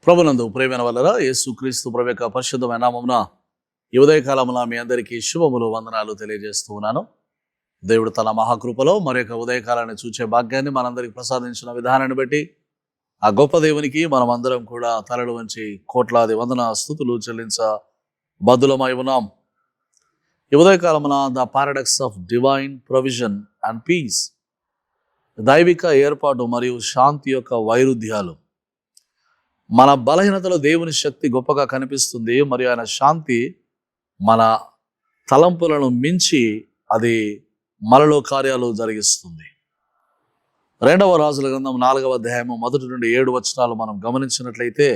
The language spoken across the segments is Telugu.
ప్రభునందు ప్రేమైన వలన యేసుక్రీస్తు ప్రభు యొక్క పరిశుద్ధమైన నామమున ఈ ఉదయకాలమున మీ అందరికీ శుభములు వందనాలు తెలియజేస్తూ ఉన్నాను. దేవుడు తన మహాకృపలో మరి యొక్క ఉదయకాలాన్ని చూచే భాగ్యాన్ని మనందరికి ప్రసాదించిన విధానాన్ని బట్టి ఆ గొప్ప దేవునికి మనం అందరం కూడా తలలు వంచి కోట్లాది వందన స్తుతులు చెల్లించ బద్దులమై ఉన్నాం. ఈ ఉదయకాలమున the paradox of divine provision and peace, దైవిక ఏర్పాటు మరియు శాంతి యొక్క వైరుధ్యాలు. మన బలహీనతలో దేవుని శక్తి గొప్పగా కనిపిస్తుంది, మరియు ఆయన శాంతి మన తలంపులను మించి అది మనలో కార్యాలు జరిగిస్తుంది. 2వ రాజుల గ్రంథం 4వ అధ్యాయము 1 నుండి 7 వచనాలు మనం గమనించినట్లయితే,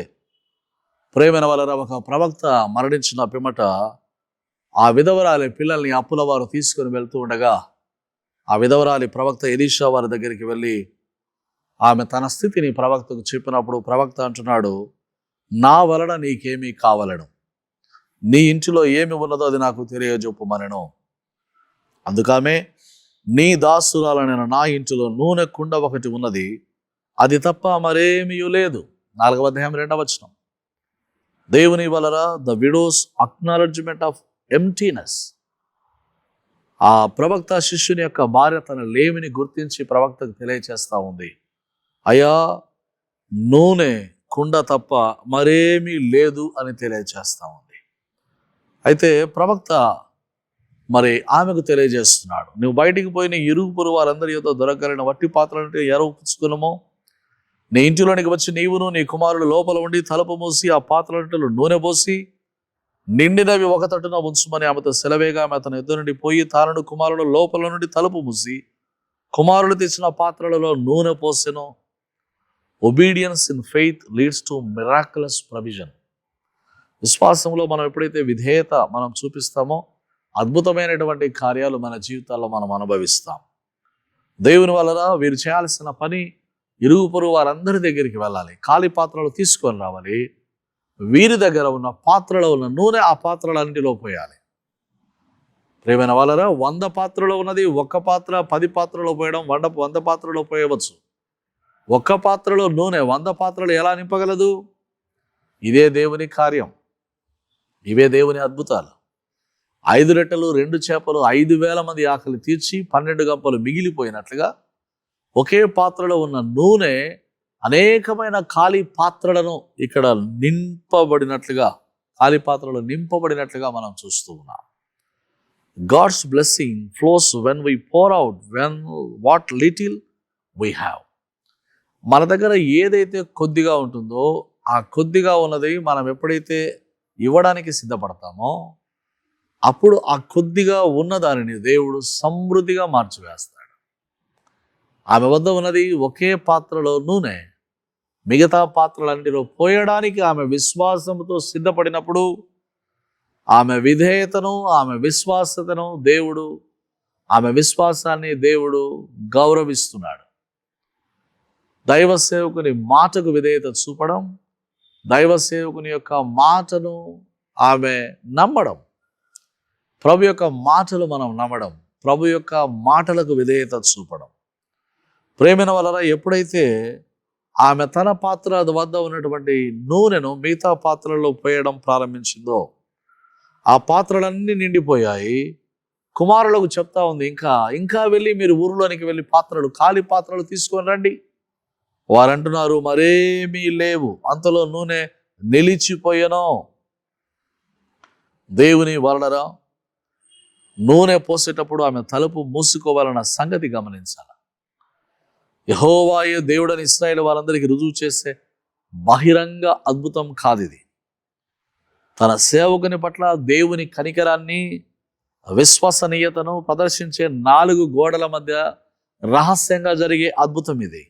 ప్రేమైన వలన ఒక ప్రవక్త మరణించిన పిమ్మట ఆ విధవరాలి పిల్లల్ని అప్పుల వారు తీసుకొని వెళ్తూ ఉండగా ఆ విధవరాలి ప్రవక్త ఎలీషా వారి దగ్గరికి వెళ్ళి ఆమె తన స్థితిని ప్రవక్తకు చెప్పినప్పుడు ప్రవక్త అంటున్నాడు, నా వలన నీకేమీ కావలను, నీ ఇంటిలో ఏమి ఉన్నదో అది నాకు తెలియజెప్పుమనెను. అందుకామె, నీ దాసురాలనైన నా ఇంటిలో నూనె కుండ ఒకటి ఉన్నది, అది తప్ప మరేమీ లేదు. 4వ అధ్యాయం 2వ వచనం. దేవుని వలన the widows acknowledgement of emptiness. ఆ ప్రవక్త శిష్యుని యొక్క భార్య తన లేమిని గుర్తించి ప్రవక్తకు తెలియచేస్తా ఉంది, అయ్యా, నూనె కుండ తప్ప మరేమీ లేదు అని తెలియచేస్తా ఉంది. అయితే ప్రవక్త మరి ఆమెకు తెలియజేస్తున్నాడు, నువ్వు బయటికి పోయిన ఇరుగు పొరుగు వారందరి యొద్ద దొరకలిన వట్టి పాత్రలంటే ఎరవు పుచ్చుకునము, నీ ఇంటిలోనికి వచ్చి నీవును నీ కుమారుడు లోపల ఉండి తలుపు మూసి ఆ పాత్రలంటలో నూనె పోసి నిండినవి ఒక తట్టున ఉంచుమని ఆమెతో సెలవేగా ఆమె అతని ఎదురు నుండి పోయి తాను కుమారుడు లోపల నుండి తలుపు మూసి కుమారుడు తెచ్చిన పాత్రలలో నూనె పోసెను. Obedience in faith leads to miraculous provision. విశ్వాసంలో మనం ఎప్పుడైతే విధేయత మనం చూపిస్తామో అద్భుతమైనటువంటి కార్యాలు మన జీవితాల్లో మనం అనుభవిస్తాం. దేవుని వలన వీరు చేయాల్సిన పని ఇరుగు పొరుగు వారందరి దగ్గరికి వెళ్ళాలి, ఖాళీ పాత్రలు తీసుకొని రావాలి, వీరి దగ్గర ఉన్న పాత్రలో ఉన్న నూనె ఆ పాత్రలన్నింటిలో పోయాలి. ప్రియమైన వలన 100 పాత్రలో ఉన్నది ఒక్క పాత్ర 10 పాత్రలో పోయడం 100 పాత్రలో పోయవచ్చు. ఒక్క పాత్రలో నూనె 100 పాత్రలు ఎలా నింపగలదు? ఇదే దేవుని కార్యం, ఇవే దేవుని అద్భుతాలు. 5 రొట్టెలు 2 చేపలు 5,000 మంది ఆకలి తీర్చి 12 గంపలు మిగిలిపోయినట్లుగా ఒకే పాత్రలో ఉన్న నూనె అనేకమైన ఖాళీ పాత్రలను ఇక్కడ నింపబడినట్లుగా, ఖాళీ పాత్రలు నింపబడినట్లుగా మనం చూస్తూ ఉన్నాం. God's blessing flows when we pour out when what little we have. మన దగ్గర ఏదైతే కొద్దిగా ఉంటుందో ఆ కొద్దిగా ఉన్నది మనం ఎప్పుడైతే ఇవ్వడానికి సిద్ధపడతామో అప్పుడు ఆ కొద్దిగా ఉన్న దానిని దేవుడు సమృద్ధిగా మార్చివేస్తాడు. ఆమె వద్ద ఉన్నది ఒకే పాత్రలో నూనె, మిగతా పాత్రలన్నిటిలో పోయడానికి ఆమె విశ్వాసంతో సిద్ధపడినప్పుడు ఆమె విధేయతను, ఆమె విశ్వాసతను దేవుడు, ఆమె విశ్వాసాన్ని దేవుడు గౌరవిస్తున్నాడు. దైవ సేవకుని మాటకు విధేయత చూపడం, దైవ సేవకుని యొక్క మాటను ఆమె నమ్మడం, ప్రభు యొక్క మాటలు మనం నమ్మడం, ప్రభు యొక్క మాటలకు విధేయత చూపడం. ప్రేమిన వలన ఎప్పుడైతే ఆమె తన పాత్ర వద్ద ఉన్నటువంటి నూనెను మిగతా పాత్రల్లో పోయడం ప్రారంభించిందో ఆ పాత్రలన్నీ నిండిపోయాయి. కుమారులకు చెప్తా ఉంది, ఇంకా వెళ్ళి మీరు ఊరిలోనికి వెళ్ళి పాత్రలు, ఖాళీ పాత్రలు తీసుకొని రండి. వారంటున్నారు, మరేమీ లేవు. అంతలో నూనె నిలిచిపోయెను. దేవుని వలనరా నూనె పోసేటప్పుడు ఆమె తలుపు మూసుకోవాలన్న సంగతి గమనించాలి. యెహోవాయే దేవుడని ఇశ్రాయేలు వారందరికీ రుజువు చేసే బహిరంగ అద్భుతం కాదు ఇది. తన సేవకుని పట్ల దేవుని కనికరాన్ని, విశ్వసనీయతను ప్రదర్శించే 4 గోడల మధ్య రహస్యంగా జరిగే అద్భుతం ఇది.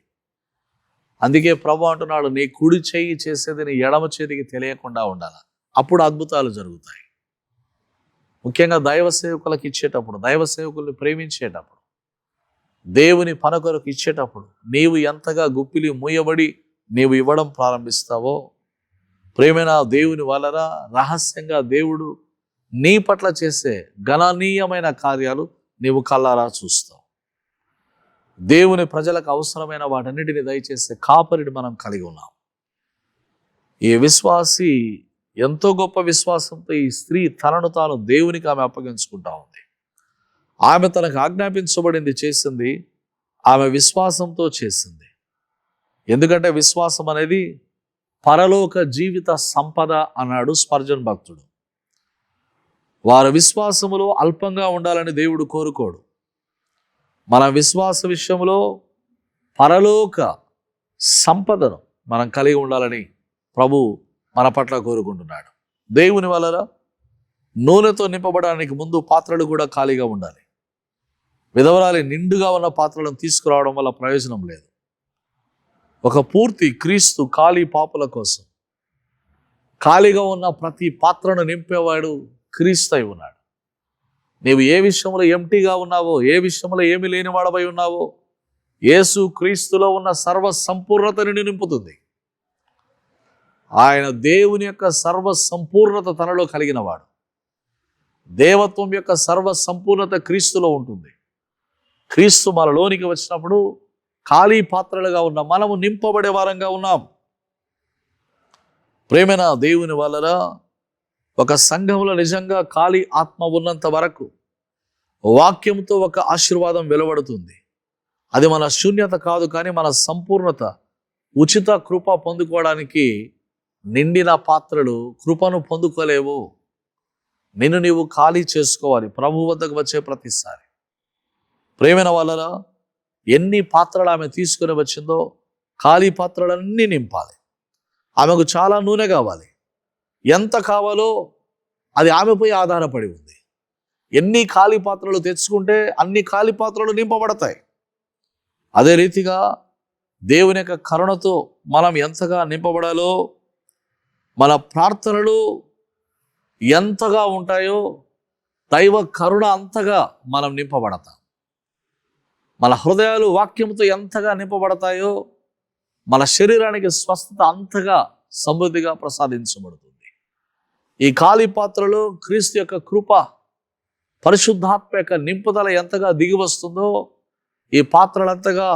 అందుకే ప్రభు అంటున్నాడు, నీ కుడి చేయి చేసేది నీ ఎడమ చేతికి తెలియకుండా ఉండాలి, అప్పుడు అద్భుతాలు జరుగుతాయి. ముఖ్యంగా దైవ సేవకులకు ఇచ్చేటప్పుడు, దైవ సేవకుల్ని ప్రేమించేటప్పుడు, దేవుని పని కొరకు ఇచ్చేటప్పుడు నీవు ఎంతగా గుప్పిలి మూయబడి నీవు ఇవ్వడం ప్రారంభిస్తావో, ప్రేమైన దేవుని వలన రహస్యంగా దేవుడు నీ పట్ల చేసే గణనీయమైన కార్యాలు నీవు కళ్ళారా చూస్తావు. దేవుని ప్రజలకు అవసరమైన వాటన్నిటిని దయచేసే కాపరిని మనం కలిగి ఉన్నాం. ఈ విశ్వాసి ఎంతో గొప్ప విశ్వాసంతో ఈ స్త్రీ తనను తాను దేవునికి ఆమె అప్పగించుకుంటా ఉంది. ఆమె తనకు ఆజ్ఞాపించబడింది చేసింది, ఆమె విశ్వాసంతో చేసింది. ఎందుకంటే విశ్వాసం అనేది పరలోక జీవిత సంపద అన్నాడు స్పర్జన్ భక్తుడు. వారి విశ్వాసములో అల్పంగా ఉండాలని దేవుడు కోరుకోడు. మన విశ్వాస విషయంలో పరలోక సంపదను మనం కలిగి ఉండాలని ప్రభు మన పట్ల కోరుకుంటున్నాడు. దేవుని వలన నూనెతో నింపబడడానికి ముందు పాత్రలు కూడా ఖాళీగా ఉండాలి. విధవరాలి నిండుగా ఉన్న పాత్రలను తీసుకురావడం వల్ల ప్రయోజనం లేదు. ఒక పూర్తి క్రీస్తు ఖాళీ పాపుల కోసం ఖాళీగా ఉన్న ప్రతి పాత్రను నింపేవాడు క్రీస్తు అయి ఉన్నాడు. నీవు ఏ విషయంలో ఎంటీగా ఉన్నావో, ఏ విషయంలో ఏమి లేనివాడవై ఉన్నావో, యేసు క్రీస్తులో ఉన్న సర్వ సంపూర్ణతని నింపుతుంది. ఆయన దేవుని యొక్క సర్వ సంపూర్ణత తనలో కలిగిన వాడు. దేవత్వం యొక్క సర్వ సంపూర్ణత క్రీస్తులో ఉంటుంది. క్రీస్తు మనలోనికి వచ్చినప్పుడు ఖాళీ పాత్రలుగా ఉన్న మనము నింపబడే వారంగా ఉన్నాం. ప్రేమైన దేవుని వలన ఒక సంఘంలో నిజంగా ఖాళీ ఆత్మ ఉన్నంత వరకు వాక్యంతో ఒక ఆశీర్వాదం వెలువడుతుంది. అది మన శూన్యత కాదు, కానీ మన సంపూర్ణత, ఉచిత కృప పొందుకోవడానికి నిండిన పాత్రలు కృపను పొందుకోలేవు. నిన్ను నీవు ఖాళీ చేసుకోవాలి ప్రభు వద్దకు వచ్చే ప్రతిసారి. ప్రేమైన వలన ఎన్ని పాత్రలు ఆమె తీసుకుని వచ్చిందో ఖాళీ పాత్రలన్నీ నింపాలి. ఆమెకు చాలా నూనె కావాలి. ఎంత కావాలో అది ఆమెపై ఆధారపడి ఉంది. ఎన్ని ఖాళీ పాత్రలు తెచ్చుకుంటే అన్ని ఖాళీ పాత్రలు నింపబడతాయి. అదే రీతిగా దేవుని యొక్క కరుణతో మనం ఎంతగా నింపబడాలో, మన ప్రార్థనలు ఎంతగా ఉంటాయో దైవ కరుణ అంతగా మనం నింపబడతాం. మన హృదయాలు వాక్యంతో ఎంతగా నింపబడతాయో మన శరీరానికి స్వస్థత అంతగా సమృద్ధిగా ప్రసాదించబడుతుంది. ఈ ఖాళీ పాత్రలో క్రీస్తు యొక్క కృప, పరిశుద్ధాత్మ యొక్క నింపుదల ఎంతగా దిగి వస్తుందో ఈ పాత్రలంతగా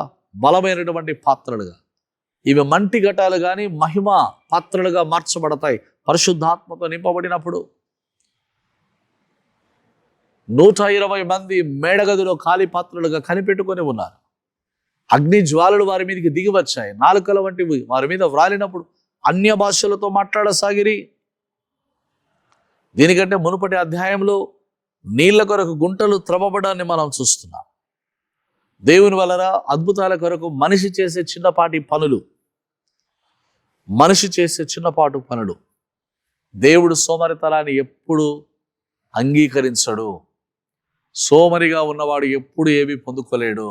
బలమైనటువంటి పాత్రలుగా, ఇవి మంటి ఘటాలు కానీ మహిమ పాత్రలుగా మార్చబడతాయి పరిశుద్ధాత్మతో నింపబడినప్పుడు. 120 మంది మేడగదిలో ఖాళీ పాత్రలుగా కనిపెట్టుకొని ఉన్నారు. అగ్ని జ్వాలలు వారి మీదకి దిగి వచ్చాయి. నాలుకల వంటివి వారి మీద వ్రాలినప్పుడు అన్య భాషలతో మాట్లాడసాగిరి. దీనికంటే మునుపటి అధ్యాయంలో నీళ్ల కొరకు గుంటలు త్రవ్వబడాన్ని మనం చూస్తున్నాం. దేవుని వలన అద్భుతాల కొరకు మనిషి చేసే చిన్నపాటి పనులు దేవుడు సోమరితనాన్ని ఎప్పుడు అంగీకరించడు. సోమరిగా ఉన్నవాడు ఎప్పుడు ఏమీ పొందుకోలేడు.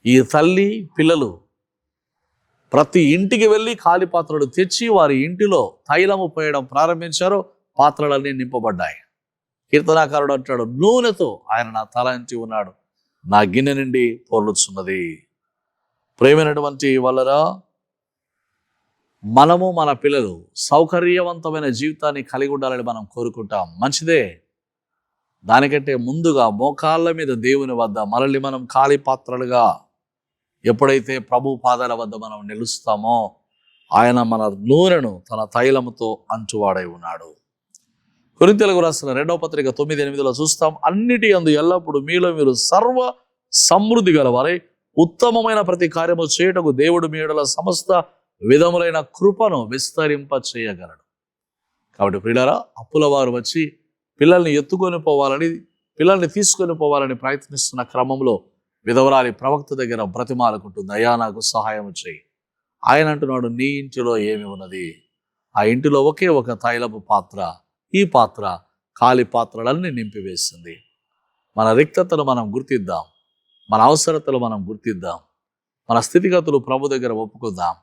ఈ తల్లి పిల్లలు ప్రతి ఇంటికి వెళ్ళి ఖాళీ పాత్రలు తెచ్చి వారి ఇంటిలో తైలము పోయడం ప్రారంభించారు. పాత్రలన్నీ నింపబడ్డాయి. కీర్తనాకారుడు అంటాడు, నూనెతో ఆయన నా తల అంటి ఉన్నాడు, నా గిన్నె నుండి పొర్లుచున్నది. ప్రేమైనటువంటి వలన మనము మన పిల్లలు సౌకర్యవంతమైన జీవితాన్ని కలిగి ఉండాలని మనం కోరుకుంటాం. మంచిదే. దానికంటే ముందుగా మోకాళ్ళ మీద దేవుని వద్ద మనల్ని మనం ఖాళీ పాత్రలుగా ఎప్పుడైతే ప్రభు పాదాల వద్ద మనం నిలుస్తామో ఆయన మన నూనెను తన తైలముతో అంటువాడై ఉన్నాడు. కొరింథీయులకు రాసిన 2వ పత్రిక 9:8 చూస్తాం, అన్నిటి యందు ఎల్లప్పుడు మీలో మీరు సర్వ సమృద్ధి గలవారై ఉత్తమమైన ప్రతి కార్యము చేయుటకు దేవుడు మీ యెడల సమస్త విధములైన కృపను విస్తరింప చేయగలడు. కాబట్టి ప్రియులారా, అప్పుల వారు వచ్చి పిల్లల్ని తీసుకొని పోవాలని ప్రయత్నిస్తున్న క్రమంలో విధవరాలి ప్రవక్త దగ్గర బ్రతిమాలుకుంటుంది, అయ్యా నాకు సహాయం చేయి. ఆయన అంటున్నాడు, నీ ఇంటిలో ఏమి ఉన్నది? ఆ ఇంటిలో ఒకే ఒక తైలపు పాత్ర. ఈ పాత్ర ఖాళీ పాత్రలన్నీ నింపివేసింది. మన రిక్తతను మనం గుర్తిద్దాం, మన అవసరతలు మనం గుర్తిద్దాం, మన స్థితిగతులు ప్రభు దగ్గర ఒప్పుకుందాం,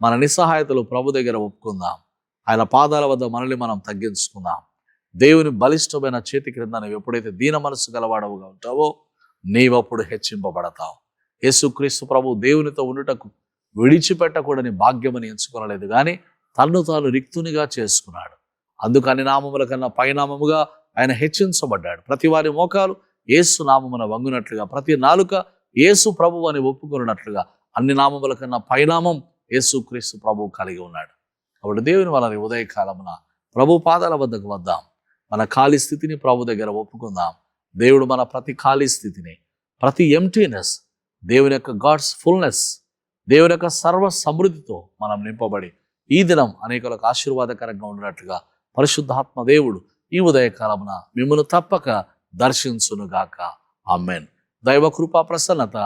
మన నిస్సహాయతలు ప్రభు దగ్గర ఒప్పుకుందాం. ఆయన పాదాల వద్ద మనల్ని మనం తగ్గించుకుందాం. దేవుని బలిష్టమైన చేతి క్రింద నువ్వు ఎప్పుడైతే దీన మనసు గలవాడవుగా ఉంటావో నీవప్పుడు హెచ్చింపబడతావు. యేసుక్రీస్తు ప్రభు దేవునితో ఉండుటకు విడిచిపెట్టకూడని భాగ్యమని ఎంచుకోనలేదు, కానీ తన్ను తాను రిక్తునిగా చేసుకున్నాడు. అందుకు అన్ని నామముల కన్నా పైనామముగా ఆయన హెచ్చించబడ్డాడు. ప్రతి వారి మోకాలు యేసు నామమున వంగునట్లుగా, ప్రతి నాలుక యేసు ప్రభు అని ఒప్పుకున్నట్లుగా అన్ని నామముల కన్నా పైనామం యేసుక్రీస్తు ప్రభు కలిగి ఉన్నాడు. కాబట్టి దేవుని వలన ఉదయకాలమున ప్రభు పాదాల వద్దకు వద్దాం. మన ఖాళీ స్థితిని ప్రభు దగ్గర ఒప్పుకుందాం. దేవుడు మన ప్రతి ఖాళీ స్థితిని, ప్రతి ఎంటీనెస్, దేవుని యొక్క గాడ్స్ ఫుల్నెస్, దేవుని యొక్క సర్వ సమృద్ధితో మనం నింపబడి ఈ దినం అనేకులకు ఆశీర్వాదకరంగా ఉన్నట్లుగా పరిశుద్ధాత్మ దేవుడు ఈ ఉదయకాలమున మిమ్మల్ని తప్పక దర్శించునుగాక. ఆమేన్. దైవ కృపా ప్రసన్నత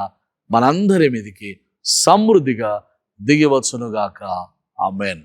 మనందరి మీదికి సమృద్ధిగా దిగివచ్చునుగాక. ఆమేన్.